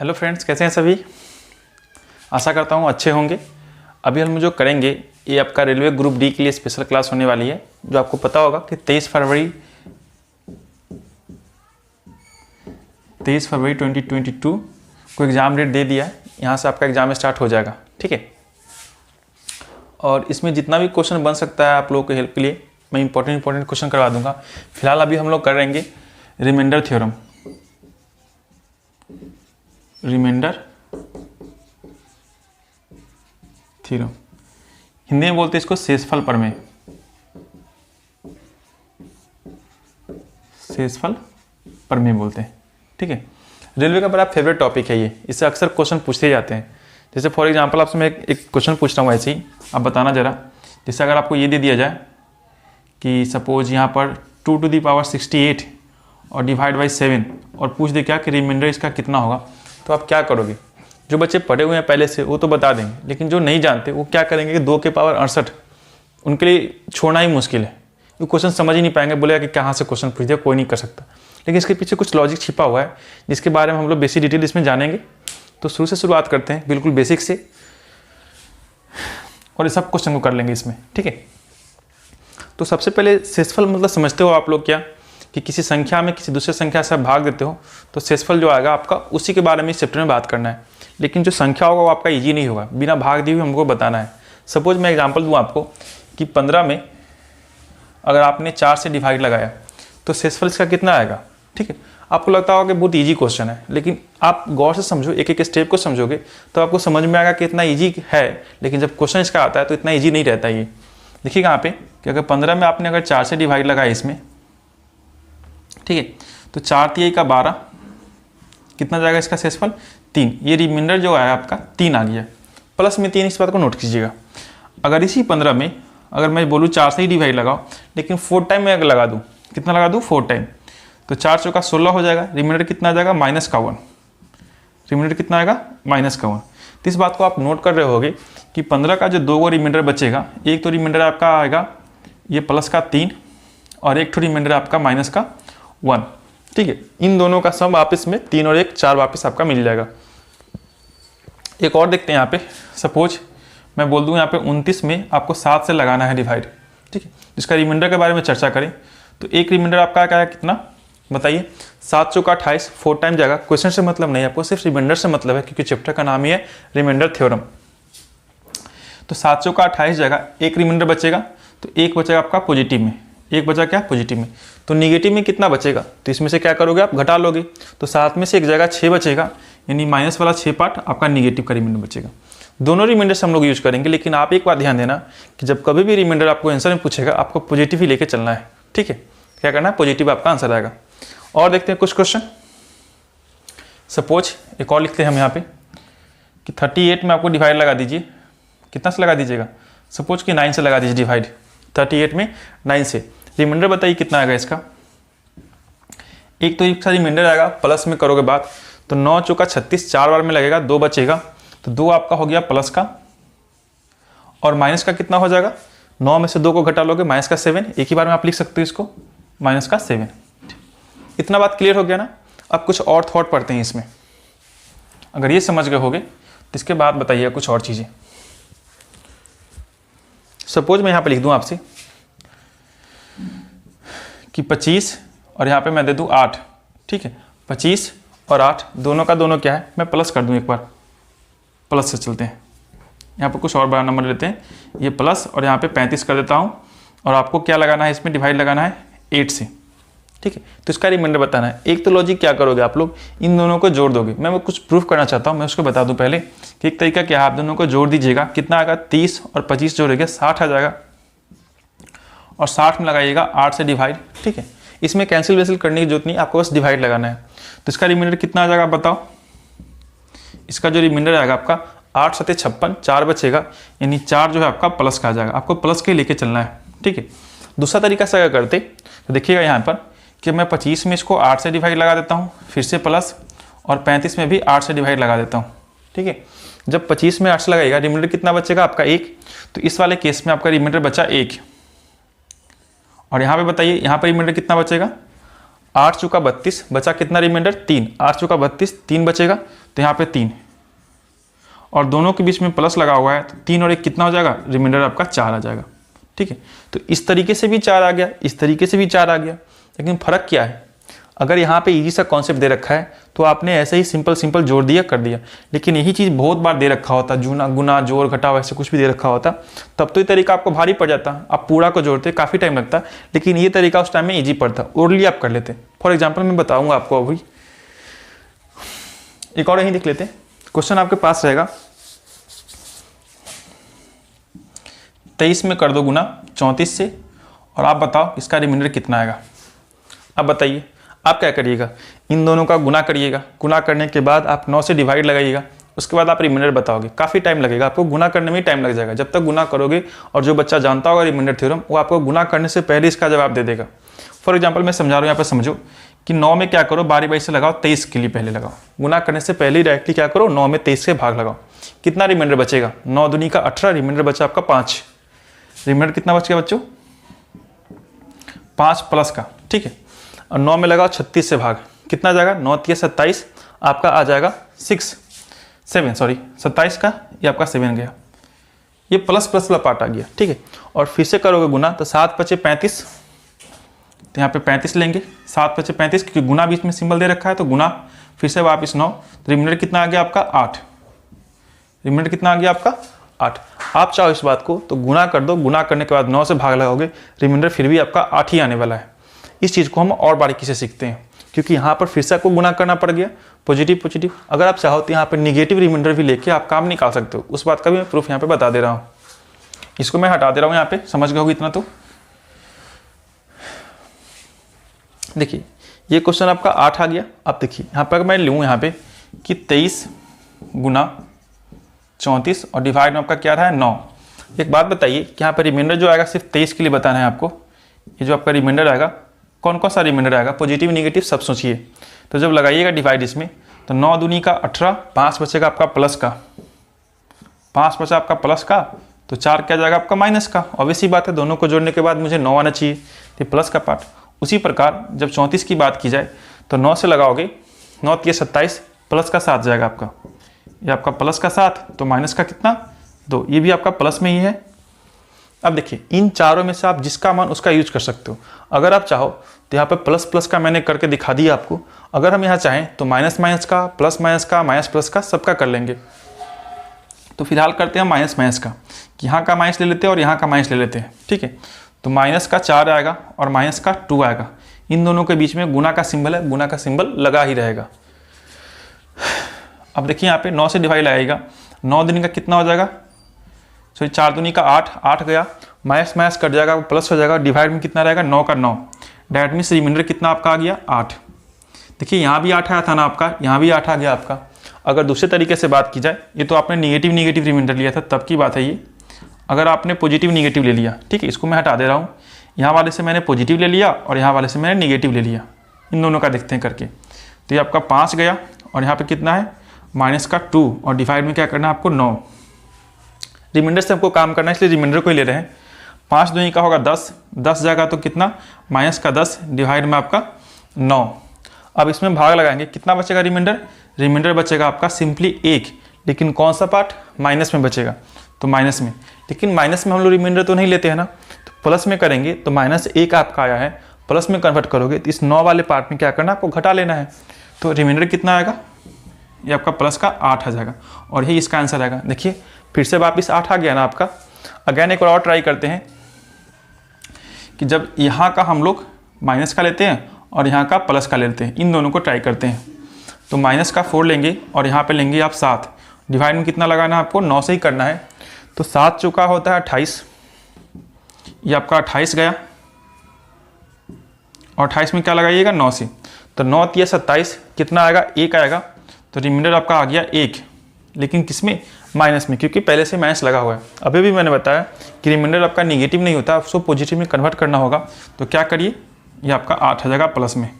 Hello friends, कैसे हैं सभी। आशा करता हूँ अच्छे होंगे। अभी हम जो करेंगे ये आपका रेलवे ग्रुप डी के लिए स्पेशल क्लास होने वाली है। जो आपको पता होगा कि 23 फरवरी 2022 को एग्ज़ाम डेट दे दिया है। यहाँ से आपका एग्ज़ाम स्टार्ट हो जाएगा, ठीक है। और इसमें जितना भी क्वेश्चन बन सकता है आप लोगों के हेल्प के लिए मैं इंपॉर्टेंट क्वेश्चन करवा दूंगा। फिलहाल अभी हम लोग करेंगे रिमाइंडर थ्योरम, हिंदी में बोलते हैं इसको शेषफल प्रमेय। शेषफल प्रमेय बोलते हैं, ठीक है। रेलवे का बड़ा फेवरेट टॉपिक है ये, इससे अक्सर क्वेश्चन पूछते जाते हैं। जैसे फॉर एग्जांपल आपसे मैं एक क्वेश्चन पूछ रहा हूँ, ऐसे ही आप बताना जरा। जैसे अगर आपको ये दे दिया जाए कि सपोज यहाँ पर 2 to the power 68 और डिवाइड बाई 7 और पूछ दे क्या कि रिमाइंडर इसका कितना होगा, तो आप क्या करोगे। जो बच्चे पढ़े हुए हैं पहले से वो तो बता देंगे, लेकिन जो नहीं जानते वो क्या करेंगे कि 2 के पावर 68 उनके लिए छोड़ना ही मुश्किल है। वो क्वेश्चन समझ ही नहीं पाएंगे, बोलेगा कि कहाँ से क्वेश्चन पूछ दिया, कोई नहीं कर सकता। लेकिन इसके पीछे कुछ लॉजिक छिपा हुआ है जिसके बारे में हम लोग बेसिक डिटेल इसमें जानेंगे। तो शुरू से शुरुआत करते हैं बिल्कुल बेसिक से, और इस सब क्वेश्चन को कर लेंगे इसमें, ठीक है। तो सबसे पहले शेषफल मतलब समझते हो आप लोग क्या, कि किसी संख्या में किसी दूसरे संख्या से आप भाग देते हो तो शेषफल जो आएगा आपका, उसी के बारे में इस चैप्टर में बात करना है। लेकिन जो संख्या होगा वो आपका इजी नहीं होगा, बिना भाग दिए हुए हमको बताना है। सपोज मैं एग्जांपल दूं आपको कि 15 में अगर आपने 4 से डिवाइड लगाया तो शेषफल इसका कितना आएगा, ठीक है। आपको लगता होगा कि बहुत ईजी क्वेश्चन है, लेकिन आप गौर से समझो, एक एक स्टेप को समझोगे तो आपको समझ में आएगा कि इतना ईजी है। लेकिन जब क्वेश्चन इसका आता है तो इतना ईजी नहीं रहता ये। देखिएगा यहाँ पे कि अगर 15 में आपने अगर 4 से डिवाइड लगाया इसमें, ठीक है, तो 4 तिहाई का 12 कितना जाएगा इसका शेषफल 3। ये रिमाइंडर जो है आपका 3 आ गया, प्लस में 3, इस बात को नोट कीजिएगा। अगर इसी 15 में अगर मैं बोलूँ 4 से ही डिवाइड लगाओ, लेकिन 4 टाइम मैं अगर लगा दूँ, कितना लगा दूँ 4 टाइम, तो 4 चौका 16 हो जाएगा। रिमाइंडर कितना आ जाएगा -51। रिमाइंडर कितना आएगा -51। तो इस बात को आप नोट कर रहे होगे कि 15 का जो 2 रिमाइंडर बचेगा, एक तो रिमाइंडर आपका आएगा ये प्लस का 3 और एक तो रिमाइंडर आपका माइनस का 1, ठीक है। इन दोनों का सम वापस में 3 और 1 4 वापस आपका मिल जाएगा। एक और देखते हैं यहाँ पे, सपोज मैं बोल दूँ यहाँ पे 29 में आपको 7 से लगाना है डिवाइड, ठीक है। जिसका रिमाइंडर के बारे में चर्चा करें तो एक रिमाइंडर आपका क्या है, कितना बताइए, 7 चौका 28, 4 टाइम जाएगा। क्वेश्चन से मतलब नहीं, आपको सिर्फ रिमाइंडर से मतलब है, क्योंकि चैप्टर का नाम ही है रिमाइंडर थ्योरम। तो 7 चौका 28 जाएगा, एक रिमाइंडर बचेगा, तो एक बचेगा आपका पॉजिटिव में, एक बचा क्या पॉजिटिव में। तो निगेटिव में कितना बचेगा, तो इसमें से क्या करोगे आप, घटा लोगे। तो 7 में से एक जगह 6 बचेगा, यानी माइनस वाला 6 पार्ट आपका निगेटिव का रिमाइंडर बचेगा। दोनों रिमाइंडर से हम लोग यूज करेंगे, लेकिन आप एक बात ध्यान देना कि जब कभी भी रिमाइंडर आपको आंसर में पूछेगा, आपको पॉजिटिव ही लेके चलना है, ठीक है। क्या करना है, पॉजिटिव आपका आंसर आएगा। और देखते हैं कुछ क्वेश्चन। सपोज एक और लिखते हैं हम यहाँ पे कि 38 में आपको डिवाइड लगा दीजिए, कितना से लगा दीजिएगा, सपोज कि 9 से लगा दीजिए डिवाइड। 38 में 9 से रिमाइंडर बताइए कितना आएगा इसका। एक तो इसका रिमाइंडर आएगा, प्लस में करोगे बात तो 9 चौका 36, 4 बार में लगेगा, 2 बचेगा, तो 2 आपका हो गया प्लस का, और माइनस का कितना हो जाएगा, 9 में से 2 को घटा लोगे, माइनस का 7, एक ही बार में आप लिख सकते हो इसको, माइनस का 7। इतना बात क्लियर हो गया ना। अब कुछ और थॉट पढ़ते हैं इसमें। अगर ये समझ गए होगे तो इसके बाद बताइए कुछ और चीज़ें। सपोज मैं यहाँ पे लिख दूँ आपसे कि 25 और यहाँ पे मैं दे दूँ 8, ठीक है। 25 और 8 दोनों का दोनों क्या है, मैं प्लस कर दूँ, एक बार प्लस से चलते हैं। यहाँ पे कुछ और बड़ा नंबर लेते हैं, ये प्लस और यहाँ पे 35 कर देता हूँ, और आपको क्या लगाना है इसमें, डिवाइड लगाना है 8 से, ठीक है। तो इसका रिमाइंडर बताना है। एक तो लॉजिक क्या करोगे आप लोग, इन दोनों को जोड़ दोगे। मैं कुछ प्रूफ करना चाहता हूँ, मैं उसको बता दूँ पहले कि एक तरीका क्या है, आप दोनों को जोड़ दीजिएगा, कितना आएगा 30 और 25 जोड़ेगा 60 आ जाएगा, और 60 में लगाइएगा 8 से डिवाइड, ठीक है। इसमें कैंसिल वैंसिल करने की जरूरत नहीं, आपको बस डिवाइड लगाना है। तो इसका रिमाइंडर कितना आ जाएगा बताओ। इसका जो रिमाइंडर आएगा आपका 8 7 56, 4 बचेगा, यानी 4 जो है आपका प्लस का आ जाएगा। आपको प्लस के लेके चलना है, ठीक है। दूसरा तरीका से अगर करते तो देखिएगा यहाँ पर कि मैं 25 में इसको 8 से डिवाइड लगा देता हूँ, फिर से प्लस, और 35 में भी 8 से डिवाइड लगा देता हूँ, ठीक है। जब 25 में 8 से लगाएगा, रिमाइंडर कितना बचेगा आपका 1। तो इस वाले केस में आपका रिमाइंडर बचा 1, और यहाँ पे बताइए यहाँ पर रिमाइंडर कितना बचेगा 8 चौका 32, बचा कितना रिमाइंडर 3, 8 चौका 32, 3 बचेगा, तो यहाँ पे 3 और दोनों के बीच में प्लस लगा हुआ है, तो 3 और 1 कितना हो जाएगा, रिमाइंडर आपका 4 आ जाएगा। ठीक है, तो इस तरीके से भी 4 आ गया, इस तरीके से भी 4 आ गया, लेकिन फ़र्क क्या है, अगर यहाँ पे इजी सा कॉन्सेप्ट दे रखा है तो आपने ऐसे ही सिंपल जोड़ दिया कर दिया, लेकिन यही चीज़ बहुत बार दे रखा होता, जूना गुना जोड़ घटाव ऐसे कुछ भी दे रखा होता, तब तो ये तरीका आपको भारी पड़ जाता, आप पूरा को जोड़ते काफ़ी टाइम लगता, लेकिन ये तरीका उस टाइम में ईजी पड़ता, ओरली आप कर लेते। फॉर एग्जाम्पल मैं बताऊँगा आपको, अभी एक और यहीं देख लेते हैं। क्वेश्चन आपके पास रहेगा 23 में कर दो गुना 34 से और आप बताओ इसका रिमाइंडर कितना आएगा। अब बताइए आप क्या करिएगा, इन दोनों का गुना करिएगा, गुना करने के बाद आप 9 से डिवाइड लगाइएगा, उसके बाद आप रिमाइंडर बताओगे। काफ़ी टाइम लगेगा आपको, गुना करने में ही टाइम लग जाएगा। जब तक गुना करोगे और जो बच्चा जानता होगा रिमाइंडर थ्योरम, वो आपको गुना करने से पहले इसका जवाब दे देगा। फॉर एग्जाम्पल मैं समझा रहा हूँ, यहाँ पर समझो कि 9 में क्या करो, बारी बारी से लगाओ, 23 के लिए पहले लगाओ, गुना करने से पहले ही डायरेक्टली क्या करो, 9 में 23 से भाग लगाओ, कितना रिमाइंडर बचेगा, 9 दूनी का 18, रिमाइंडर बचा आपका 5, रिमाइंडर कितना बच गया बच्चों, 5 प्लस का। ठीक है, और 9 में लगाओ 36 से भाग, कितना आ जाएगा, 9 3 27, आपका आ जाएगा 27 का, ये आपका 7 गया, ये प्लस वाला पार्ट आ गया। ठीक है, और फिर से करोगे गुना, तो 7 5 35, तो यहाँ पे 35 लेंगे, 7 5 35, क्योंकि गुना बीच में सिंबल दे रखा है, तो गुना फिर से वापस 9, तो रिमाइंडर कितना आ गया आपका 8, रिमाइंडर कितना आ गया आपका 8। आप चाहो इस बात को तो गुना कर दो, गुना करने के बाद 9 से भाग लगाओगे, रिमाइंडर फिर भी आपका 8 ही आने वाला है। इस चीज़ को हम और बारीकी से सीखते हैं, क्योंकि यहाँ पर फिर से आपको गुना करना पड़ गया, पॉजिटिव। अगर आप चाहो तो यहाँ पर निगेटिव रिमाइंडर भी लेके आप काम निकाल सकते हो, उस बात का भी मैं प्रूफ यहाँ पे बता दे रहा हूँ। इसको मैं हटा दे रहा हूँ, यहाँ पे समझ गए होगे इतना। तो देखिए ये क्वेश्चन आपका 8 आ गया। अब देखिए यहाँ पर मैं लूँ यहाँ पे कि 23 गुना 34 और डिवाइड में आपका क्या रहा है 9। एक बात बताइए कि यहाँ पर रिमाइंडर जो आएगा सिर्फ 23 के लिए बताना है आपको। ये जो आपका रिमाइंडर आएगा, कौन कौन सा रिमाइंडर आएगा, पॉजिटिव निगेटिव सब सोचिए। तो जब लगाइएगा डिवाइड इसमें, तो 9 दूनी का 18, 5 बचेगा आपका प्लस का, 5 बचा आपका प्लस का, तो 4 क्या जाएगा आपका माइनस का। ऑब्वियसली बात है, दोनों को जोड़ने के बाद मुझे 9 आना चाहिए, तो प्लस का पार्ट। उसी प्रकार जब 34 की बात की जाए तो 9 से लगाओगे, 9 3 27, प्लस का 7 जाएगा आपका, ये आपका प्लस का 7, तो माइनस का कितना 2, ये भी आपका प्लस में ही है। अब देखिए इन चारों में से आप जिसका मान उसका यूज कर सकते हो। अगर आप चाहो तो यहाँ पे प्लस प्लस का मैंने करके दिखा दिया आपको। अगर हम यहाँ चाहें तो माइनस माइनस का, प्लस माइनस का, माइनस प्लस का, सबका कर लेंगे। तो फिलहाल करते हैं माइनस माइनस का, कि यहाँ का माइनस ले लेते हैं और यहाँ का माइनस ले लेते हैं। ठीक है, तो माइनस का 4 आएगा और माइनस का 2 आएगा। इन दोनों के बीच में गुना का सिंबल है, गुना का सिंबल लगा ही रहेगा। अब देखिए यहाँ पे 9 से डिवाइड लगाएगा, 9 दूनी का कितना हो जाएगा, सॉरी 4 दूनी का 8, 8 गया, माइनस माइनस कट जाएगा, प्लस हो जाएगा, डिवाइड में कितना रहेगा 9 का 9, डैट मीन्स रिमाइंडर कितना आपका आ गया 8। देखिए यहाँ भी 8 आया था ना आपका, यहाँ भी 8 आ गया आपका। अगर दूसरे तरीके से बात की जाए, ये तो आपने निगेटिव निगेटिव रिमाइंडर लिया था तब की बात है ये। अगर आपने पॉजिटिव निगेटिव ले लिया, ठीक है, इसको मैं हटा दे रहा हूँ, यहाँ वाले से मैंने पॉजिटिव ले लिया और यहाँ वाले से मैंने निगेटिव ले लिया, इन दोनों का देखते हैं करके। तो ये आपका 5 गया और यहाँ पे कितना है माइनस का 2 और डिवाइड में क्या करना है आपको 9। रिमाइंडर से हमको काम करना है इसलिए रिमाइंडर को ही ले रहे हैं। 5 दूनी का होगा 10, 10 जाएगा तो कितना माइनस का 10, डिवाइड में आपका 9। अब इसमें भाग लगाएंगे, कितना बचेगा रिमाइंडर, रिमाइंडर बचेगा आपका सिंपली 1, लेकिन कौन सा पार्ट माइनस में बचेगा, तो माइनस में। लेकिन माइनस में हम लोग रिमाइंडर तो नहीं लेते हैं ना, तो प्लस में करेंगे तो -1 आपका आया है, प्लस में कन्वर्ट करोगे तो इस 9 वाले पार्ट में क्या करना है आपको घटा लेना है। तो रिमाइंडर कितना आएगा, ये आपका प्लस का 8 आ जाएगा और यही इसका आंसर आएगा। देखिए फिर से वापस 8 आ गया ना आपका। अगेन एक बार और ट्राई करते हैं कि जब यहाँ का हम लोग माइनस का लेते हैं और यहाँ का प्लस का लेते हैं, इन दोनों को ट्राई करते हैं। तो माइनस का 4 लेंगे और यहाँ पे लेंगे आप 7, डिवाइड में कितना लगाना है आपको 9 से ही करना है। तो 7 चौका होता है 28, ये आपका 28 गया और 28 में क्या लगाइएगा 9 से, तो 9 3 27, कितना आएगा 1 आएगा। तो रिमाइंडर आपका आ गया 1, लेकिन किस में माइनस में, क्योंकि पहले से माइनस लगा हुआ है। अभी भी मैंने बताया कि रिमाइंडर आपका निगेटिव नहीं होता, उसको पॉजिटिव में कन्वर्ट करना होगा। तो क्या करिए, ये आपका 8 आ जाएगा प्लस में,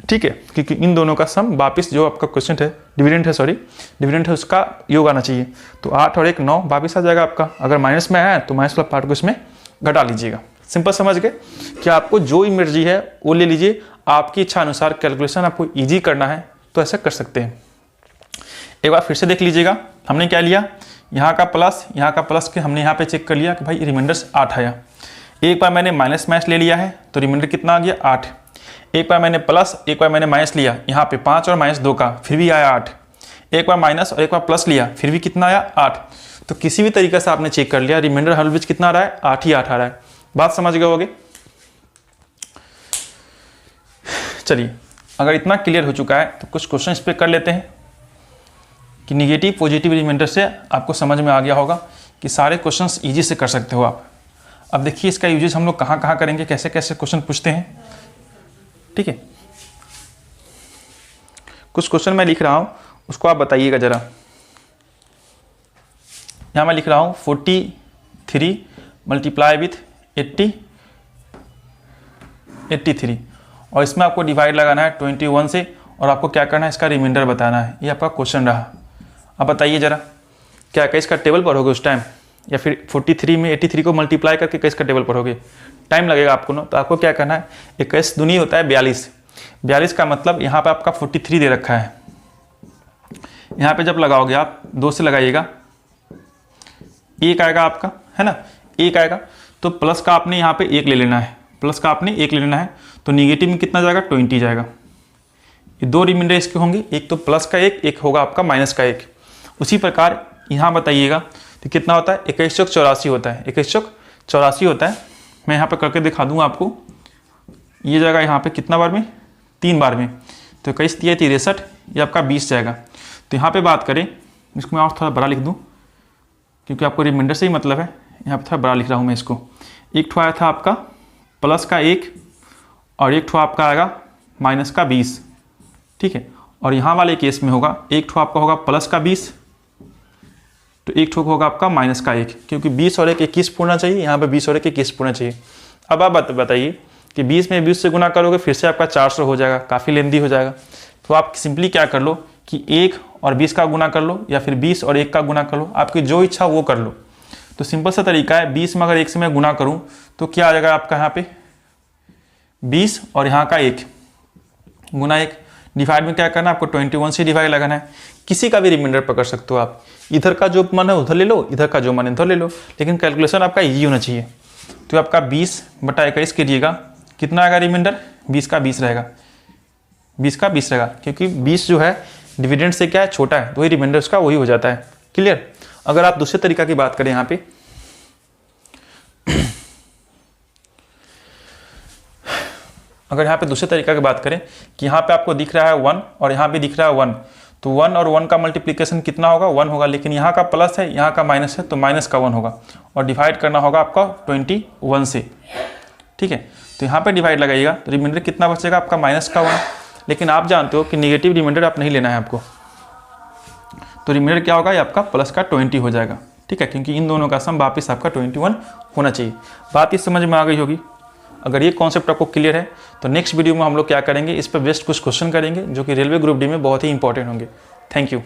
ठीक है, क्योंकि इन दोनों का सम वापस जो आपका क्वेश्चन है डिविडेंड है उसका योग आना चाहिए। तो 8 और 1 9 वापस आ जाएगा आपका। अगर माइनस में आया तो माइनस वाला पार्ट को इसमें घटा लीजिएगा। सिंपल समझ गए कि आपको जो मर्जी है वो ले लीजिए, आपकी इच्छा अनुसार कैलकुलेशन आपको ईजी करना है तो ऐसा कर सकते हैं। एक बार फिर से देख लीजिएगा, हमने क्या लिया, यहाँ का प्लस के हमने यहाँ पे चेक कर लिया कि भाई रिमाइंडर 8 आया। एक बार मैंने माइनस ले लिया है तो रिमाइंडर कितना आ गया 8। एक बार मैंने प्लस, एक बार मैंने माइनस लिया, यहाँ पे 5 और -2 का, फिर भी आया 8। एक बार माइनस और एक बार प्लस लिया, फिर भी कितना आया 8। तो किसी भी तरीके से आपने चेक कर लिया, रिमाइंडर हर बीच कितना आ रहा है 8 ही 8 आ रहा है। बात समझ गए होगे। चलिए, अगर इतना क्लियर हो चुका है तो कुछ क्वेश्चन इस पर कर लेते हैं कि निगेटिव पॉजिटिव रिमाइंडर से आपको समझ में आ गया होगा कि सारे क्वेश्चंस इजी से कर सकते हो आप। अब देखिए इसका यूजेस हम लोग कहाँ कहाँ करेंगे, कैसे कैसे क्वेश्चन पूछते हैं, ठीक है। कुछ क्वेश्चन मैं लिख रहा हूँ, उसको आप बताइएगा ज़रा। यहाँ मैं लिख रहा हूँ 43 मल्टीप्लाई विथ 83 और इसमें आपको डिवाइड लगाना है 21 से और आपको क्या करना है, इसका रिमाइंडर बताना है। ये आपका क्वेश्चन रहा। अब बताइए ज़रा, क्या इसका टेबल पढ़ोगे उस टाइम, या फिर 43 में 83 को मल्टीप्लाई करके कैसे का टेबल पढ़ोगे, टाइम लगेगा आपको ना। तो आपको क्या करना है, 21 दूनी होता है 42 का मतलब यहाँ पे आपका 43 दे रखा है। यहाँ पे जब लगाओगे आप 2 से लगाइएगा, 1 आएगा आपका, है ना, 1 आएगा। तो प्लस का आपने यहाँ पे 1 ले लेना है, तो निगेटिव में कितना जाएगा 20 जाएगा। ये 2 रिमाइंडर इसके होंगे, एक तो प्लस का एक होगा आपका माइनस का 1। उसी प्रकार यहाँ बताइएगा तो कितना होता है, 21 चौक 84 होता है, 21 चौक 84 होता है। मैं यहाँ पे करके दिखा दूँगा आपको। ये जाएगा यहाँ पे कितना बार में, 3 बार में, तो 21 3 63, ये आपका 20 जाएगा। तो यहाँ पे बात करें, इसको मैं और थोड़ा बड़ा लिख दूँ क्योंकि आपको रिमाइंडर से ही मतलब है। यहाँ पे थोड़ा बड़ा लिख रहा हूँ मैं इसको। एक ठो आया था आपका प्लस का 1 और एक ठो आपका आएगा माइनस का 20, ठीक है। और यहाँ वाले केस में होगा, एक ठो आपका होगा प्लस का 20 तो एक ठो होगा आपका माइनस का 1, क्योंकि 20 और 1 21 पूर्णा चाहिए, यहाँ पे 20 और 1 21 पूर्णा चाहिए। अब आप बताइए कि 20 में 20 से गुना करोगे फिर से आपका 400 हो जाएगा, काफ़ी लेंदी हो जाएगा। तो आप सिंपली क्या कर लो कि 1 और 20 का गुना कर लो या फिर 20 और 1 का गुना कर लो, आपकी जो इच्छा वो कर लो। तो सिंपल सा तरीका है, 20 में अगर 1 से मैं गुना करूँ तो क्या आ जाएगा आपका यहाँ पे 20 और यहाँ का 1 गुना 1, डिवाइड में क्या करना है आपको 21 से डिवाइड लगाना है। किसी का भी रिमाइंडर पकड़ सकते हो आप, इधर का जो मन है उधर ले लो, इधर का जो मन है उधर ले लो, लेकिन कैलकुलेशन आपका ईजी होना चाहिए। तो आपका 20/21 कीजिएगा, कितना आएगा रिमाइंडर, 20 का 20 रहेगा, 20 का 20 रहेगा, क्योंकि 20 जो है डिविडेंड से क्या है छोटा है, तो वही रिमाइंडर उसका वही हो जाता है। क्लियर। अगर आप दूसरे तरीका की बात करें यहाँ पे, अगर यहाँ पे दूसरे तरीका की बात करें कि यहाँ पे आपको दिख रहा है 1 और यहाँ पे दिख रहा है 1, तो 1 और 1 का मल्टीप्लिकेशन कितना होगा 1 होगा, लेकिन यहाँ का प्लस है यहाँ का माइनस है तो माइनस का 1 होगा और डिवाइड करना होगा आपका 21 से, ठीक है। तो यहाँ पे डिवाइड लगाइएगा तो रिमाइंडर कितना बचेगा आपका माइनस का 1, लेकिन आप जानते हो कि नेगेटिव रिमाइंडर आप नहीं लेना है आपको, तो रिमाइंडर क्या होगा, ये आपका प्लस का 20 हो जाएगा, ठीक है, क्योंकि इन दोनों का सम वापस आपका 21 होना चाहिए। बात इस समझ में आ गई होगी। अगर ये कॉन्सेप्ट आपको क्लियर है तो नेक्स्ट वीडियो में हम लोग क्या करेंगे, इस पर बेस्ट कुछ क्वेश्चन करेंगे जो कि रेलवे ग्रुप डी में बहुत ही इंपॉर्टेंट होंगे। Thank you.